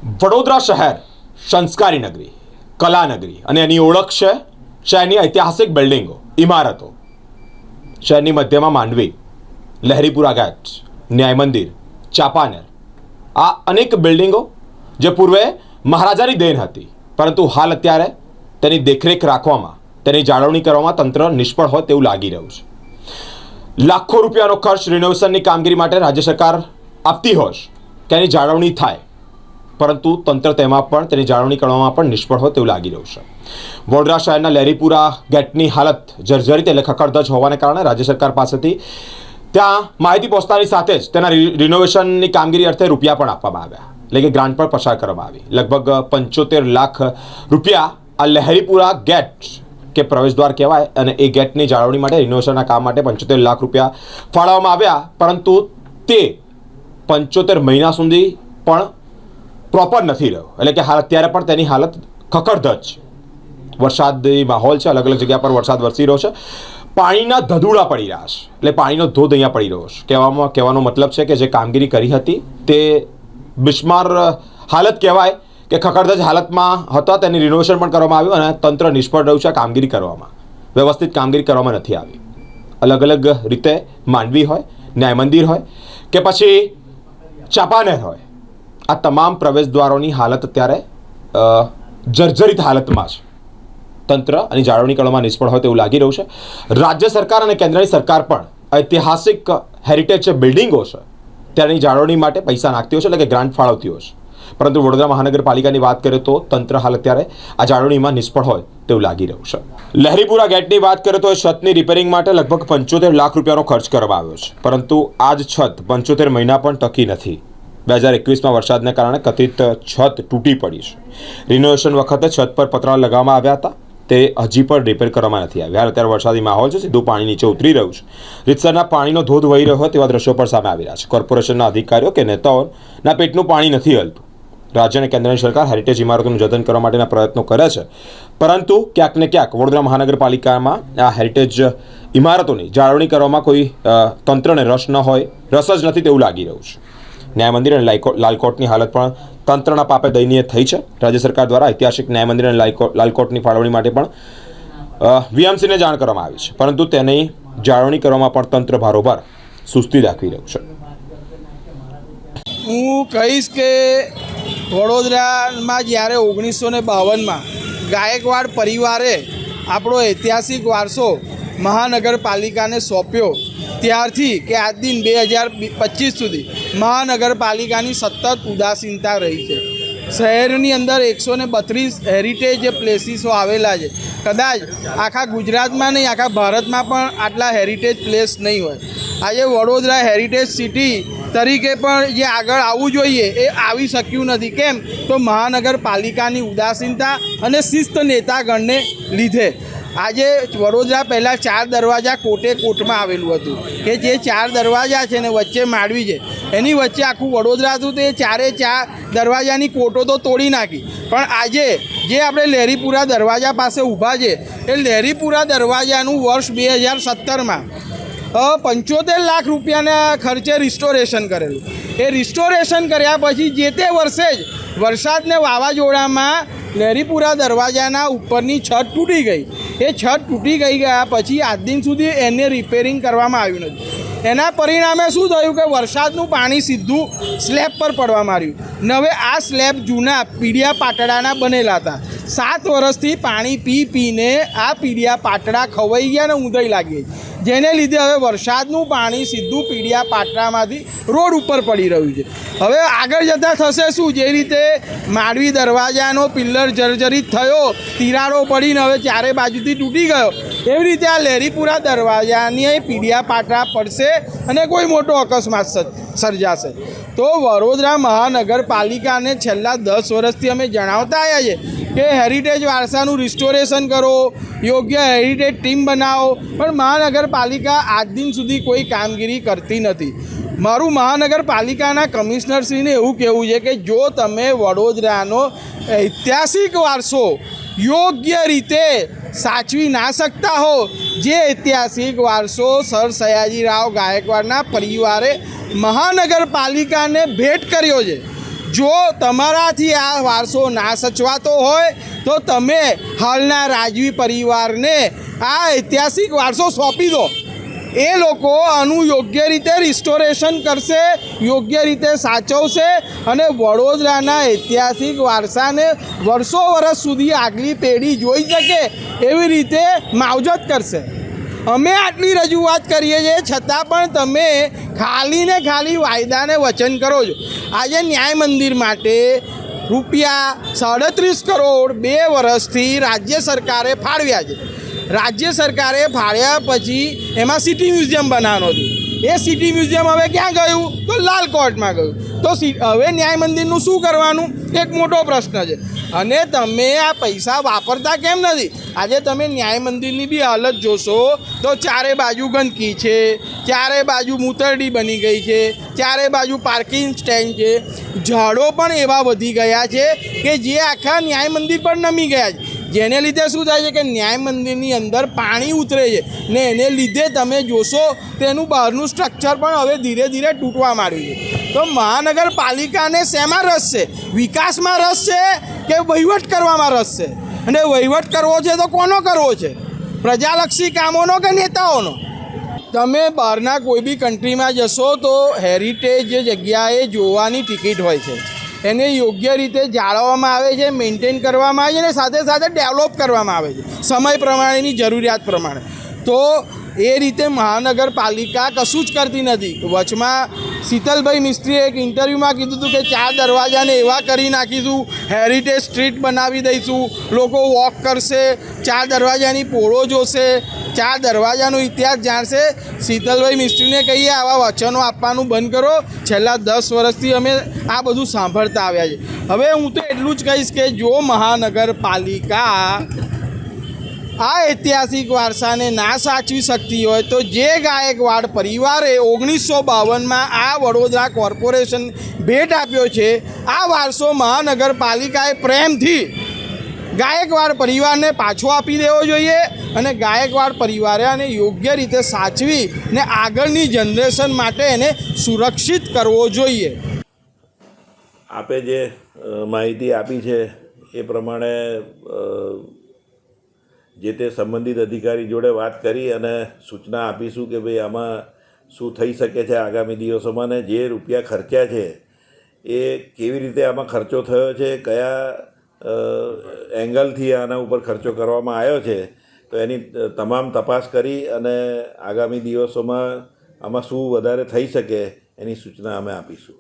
વડોદરા શહેર સંસ્કારી નગરી, કલા નગરી અને એની ઓળખ છે શહેરની ઐતિહાસિક બિલ્ડિંગો, ઇમારતો. શહેરની મધ્યમાં માંડવી, લહેરીપુરા ગેટ, ન્યાય મંદિર, ચાંપાનેર, આ અનેક બિલ્ડિંગો જે પૂર્વે મહારાજાની દેન હતી, પરંતુ હાલ અત્યારે તેની દેખરેખ રાખવામાં, તેની જાળવણી કરવામાં તંત્ર નિષ્ફળ હોય તેવું લાગી રહ્યું છે. લાખો રૂપિયાનો ખર્ચ રિનોવેશનની કામગીરી માટે રાજ્ય સરકાર આપતી હોય કે એની જાળવણી થાય, પરંતુ તંત્ર તેમાં પણ તેની જાળવણી કરવામાં પણ નિષ્ફળ હોય તેવું લાગી રહ્યું છે. વડોદરા શહેરના લહેરીપુરા ગેટની હાલત જર્જરિત એટલે ખખડધજ હોવાને કારણે રાજ્ય સરકાર પાસેથી ત્યાં માહિતી પહોંચતાની સાથે જ તેના રિનોવેશનની કામગીરી અર્થે રૂપિયા પણ આપવામાં આવ્યા, એટલે કે ગ્રાન્ટ પણ પસાર કરવામાં આવી. લગભગ 75 લાખ રૂપિયા આ લહેરીપુરા ગેટ કે પ્રવેશદ્વાર કહેવાય, અને એ ગેટની જાળવણી માટે રિનોવેશનના કામ માટે 75 લાખ રૂપિયા ફાળવવામાં આવ્યા, પરંતુ તે 75 મહિના સુધી પણ પ્રોપર નથી રહ્યો, એટલે કે હાલ અત્યારે પણ તેની હાલત ખખડધજ છે. વરસાદી માહોલ છે, અલગ અલગ જગ્યા પર વરસાદ વરસી રહ્યો છે, પાણીના ધધૂડા પડી રહ્યા છે, એટલે પાણીનો ધોધ અહીંયા પડી રહ્યો છે. કહેવાનો મતલબ છે કે જે કામગીરી કરી હતી તે બિસ્માર હાલત કહેવાય કે ખખડધજ હાલતમાં હતા. તેની રિનોવેશન પણ કરવામાં આવ્યું અને તંત્ર નિષ્ફળ રહ્યું છે કામગીરી કરવામાં, વ્યવસ્થિત કામગીરી કરવામાં નથી આવી. અલગ અલગ રીતે માંડવી હોય, ન્યાય મંદિર હોય કે પછી ચાંપાનેર હોય, આ તમામ પ્રવેશદ્વારોની હાલત અત્યારે જર્જરિત હાલતમાં છે. તંત્ર અને જાળવણી કરવામાં નિષ્ફળ હોય તેવું લાગી રહ્યું છે. રાજ્ય સરકાર અને કેન્દ્રની સરકાર પણ ઐતિહાસિક હેરિટેજ જે બિલ્ડિંગો છે તેની જાળવણી માટે પૈસા નાખતી હોય છે, એટલે કે ગ્રાન્ટ ફાળવતી હોય છે, પરંતુ વડોદરા મહાનગરપાલિકાની વાત કરીએ તો તંત્ર હાલ અત્યારે આ જાળવણીમાં નિષ્ફળ હોય તેવું લાગી રહ્યું છે. લહેરીપુરા ગેટની વાત કરીએ તો છતની રિપેરિંગ માટે લગભગ 75 લાખ રૂપિયાનો ખર્ચ કરવામાં આવ્યો છે, પરંતુ આ જ છત 75 મહિના પણ ટકી નથી. 2021માં વરસાદને કારણે કથિત છત તૂટી પડી છે. રિનોવેશન વખતે છત પર પતરા લગાવવામાં આવ્યા હતા, તે હજી પણ રિપેર કરવામાં નથી આવ્યા. હાલ અત્યારે વરસાદી માહોલ છે, સીધું પાણી નીચે ઉતરી રહ્યું છે. રીતસરના પાણીનો ધોધ વહી રહ્યો હોય તેવા દ્રશ્યો પણ સામે આવી રહ્યા છે. કોર્પોરેશનના અધિકારીઓ કે નેતાઓના પેટનું પાણી નથી હલતું. રાજ્ય અને કેન્દ્રની સરકાર હેરિટેજ ઇમારતોનું જતન કરવા માટેના પ્રયત્નો કરે છે, પરંતુ ક્યાંક ને ક્યાંક વડોદરા મહાનગરપાલિકામાં આ હેરિટેજ ઇમારતોની જાળવણી કરવામાં કોઈ તંત્રને રસ ન હોય, રસ જ નથી તેવું લાગી રહ્યું છે. ન્યાય મંદિર અને લાલકોટની હાલત પણ તંત્રના પાપે દયનીય થઈ છે. રાજ્ય સરકાર દ્વારા ઐતિહાસિક ન્યાય મંદિર અને લાલકોટની ફાળવણી માટે પણ વીએમસીને જાણ કરવામાં આવી છે, પરંતુ તેની જાળવણી કરવામાં પણ તંત્ર ભારોભાર સુસ્તી દાખવી રહ્યું છે. હું કહીશ કે વડોદરામાં જ્યારે 1952માં ગાયકવાડ પરિવારે આપણો ઐતિહાસિક વારસો મહાનગરપાલિકાને સોંપ્યો, ત્યારથી કે આજ દિન 2025 સુધી મહાનગરપાલિકાની સતત ઉદાસીનતા રહી છે. શહેરની અંદર 132 હેરિટેજ પ્લેસીસો આવેલા છે. કદાચ આખા ગુજરાતમાં નહીં, આખા ભારતમાં પણ આટલા હેરિટેજ પ્લેસ નહીં હોય. આજે વડોદરા હેરિટેજ સિટી તરીકે પણ જે આગળ આવવું જોઈએ એ આવી શક્યું નથી. કેમ? તો મહાનગરપાલિકાની ઉદાસીનતા અને શિસ્ત નેતાગણને લીધે. આજે વડોદરા પહેલાં 4 દરવાજા કોટમાં આવેલું હતું, કે જે 4 દરવાજા છે ને વચ્ચે માંડવી છે, એની વચ્ચે આખું વડોદરા હતું. તે 4 દરવાજાની કોટો તો તોડી નાખી, પણ આજે જે આપણે લહેરીપુરા દરવાજા પાસે ઊભા છે એ લહેરીપુરા દરવાજાનું વર્ષ 2017માં 75 લાખ રૂપિયાના ખર્ચે રિસ્ટોરેશન કરેલું. એ રિસ્ટોરેશન કર્યા પછી જે તે વર્ષે જ વરસાદને વાવાઝોડામાં લહેરીપુરા દરવાજાના ઉપરની છત તૂટી ગઈ. એ છત તૂટી ગયા પછી આજ દિન સુધી એને રિપેરિંગ કરવામાં આવ્યું નથી. એના પરિણામે શું થયું કે વરસાદનું પાણી સીધું સ્લેબ પર પડવા માંડ્યું. ને હવે આ સ્લેબ જૂના પીડિયા પાટડાના બનેલા હતા. 7 વર્ષથી પાણી પીને આ પીડિયા પાટડા ખવાઈ ગયા ને ઊંધાઈ લાગી, જેને લીધે હવે વરસાદનું પાણી સીધું પીડિયા પાટડામાંથી રોડ ઉપર પડી રહ્યું છે. હવે આગળ જતાં થશે શું? જે રીતે માંડવી દરવાજાનો પિલ્લર જર્જરિત થયો, તિરાડો પડીને હવે 4 બાજુથી તૂટી ગયો, એવી રીતે આ લહેરીપુરા દરવાજાની પીડિયા પાટડા પડશે અને કોઈ મોટો અકસ્માત સર્જાશે. તો વડોદરા મહાનગરપાલિકાને છેલ્લા 10 વર્ષથી અમે જણાવતા આવ્યા છીએ કે હેરિટેજ વારસાનું રિસ્ટોરેશન કરો, યોગ્ય હેરિટેજ ટીમ બનાવો, પણ મહાનગરપાલિકા આજ દિન સુધી કોઈ કામગીરી કરતી નથી. મારું મહાનગરપાલિકાના કમિશનરશ્રીને એવું કહેવું છે કે જો તમે વડોદરાનો ઐતિહાસિક વારસો યોગ્ય રીતે સાચવી ના શકતા હો, જે ઐતિહાસિક વારસો સર સયાજીરાવ ગાયકવાડના પરિવારે મહાનગરપાલિકાને ભેટ કર્યો છે, જો તમારાથી આ વારસો ના સચવાતો હોય તો તમે હાલના રાજવી પરિવારને આ ઐતિહાસિક વારસો સોંપી દો. એ લોકો આનું યોગ્ય રીતે રિસ્ટોરેશન કરશે, યોગ્ય રીતે સાચવશે અને વડોદરાના ઐતિહાસિક વારસાને વર્ષો વર્ષ સુધી આગલી પેઢી જોઈ શકે એવી રીતે માવજત કરશે. અમે આટલી રજૂઆત કરીએ છીએ છતાં પણ તમે ખાલી ને ખાલી વાયદાને વચન કરો છો. આજે ન્યાય મંદિર માટે રૂપિયા 37.5 કરોડ 2 વર્ષથી રાજ્ય સરકારે ફાળવ્યા છે. રાજ્ય સરકારે ફાળ્યા પછી એમાં સિટી મ્યુઝિયમ બનાવવાનું હતું. એ સિટી મ્યુઝિયમ હવે ક્યાં ગયું? તો લાલ કોર્ટમાં ગયું. તો હવે ન્યાય મંદિરનું શું કરવાનું? એક મોટો પ્રશ્ન છે. અને તમે આ પૈસા વાપરતા કેમ નથી? આજે તમે ન્યાય મંદિરની બી હાલત જોશો તો ચારે બાજુ ગંદકી છે, ચારે બાજુ મૂતરડી બની ગઈ છે, ચારે બાજુ પાર્કિંગ સ્ટેન્ડ છે, ઝાડો પણ એવા વધી ગયા છે કે જે આખા ન્યાય મંદિર પર નમી ગયા છે. જેને લીધે શું થાય છે કે ન્યાય મંદિરની અંદર પાણી ઉતરે છે ને એને લીધે તમે જોશો તેનું બહારનું સ્ટ્રક્ચર પણ હવે ધીરે ધીરે તૂટવા માંડ્યું છે. તો મહાનગરપાલિકાને શેમાં રસ છે? વિકાસમાં રસ છે કે વહીવટ કરવામાં રસ છે? અને વહીવટ કરવો છે તો કોનો કરવો છે? પ્રજાલક્ષી કામોનો કે નેતાઓનો? તમે બહારના કોઈ બી કન્ટ્રીમાં જશો તો હેરિટેજ જે જગ્યાએ જોવાની ટિકિટ હોય છે એને યોગ્ય રીતે જાળવવામાં આવે છે, મેન્ટેન કરવામાં આવે છે અને સાથે સાથે ડેવલપ કરવામાં આવે છે સમય પ્રમાણેની જરૂરિયાત પ્રમાણે. તો એ રીતે મહાનગરપાલિકા કશું જ કરતી નથી. વચમાં શીતલભાઈ મિસ્ત્રીએ એક ઇન્ટરવ્યૂમાં કીધું હતું કે 4 દરવાજાને એવા કરી નાખીશું, હેરિટેજ સ્ટ્રીટ બનાવી દઈશું, લોકો વોક કરશે, 4 દરવાજાની પોળો જોશે, 4 દરવાજાનો ઇતિહાસ જાણશે. શીતલભાઈ મિસ્ત્રીને કહીએ આવા વચનો આપવાનું બંધ કરો. છેલ્લા 10 વર્ષથી અમે આ બધું સાંભળતા આવ્યા છે. હવે હું તો એટલું જ કહીશ કે જો મહાનગરપાલિકા આ ઐતિહાસિક વારસાને ના સાચવી શકતી હોય તો જે ગાયકવાડ પરિવારે 1952માં આ વડોદરા કોર્પોરેશન ભેટ આપ્યો છે, આ વારસો મહાનગરપાલિકાએ પ્રેમથી ગાયકવાડ પરિવારને પાછો આપી દેવો જોઈએ અને ગાયકવાડ પરિવારે આને યોગ્ય રીતે સાચવી ને આગળની જનરેશન માટે એને સુરક્ષિત કરવો જોઈએ. આપે જે માહિતી આપી છે એ પ્રમાણે જે તે સંબંધિત અધિકારી જોડે વાત કરી અને સૂચના આપીશું કે ભાઈ આમાં શું થઈ શકે છે આગામી દિવસોમાં, ને જે રૂપિયા ખર્ચ્યા છે એ કેવી રીતે આમાં ખર્ચો થયો છે, કયા એંગલથી આના ઉપર ખર્ચો કરવામાં આવ્યો છે, તો એની તમામ તપાસ કરી અને આગામી દિવસોમાં આમાં શું વધારે થઈ શકે એની સૂચના અમે આપીશું.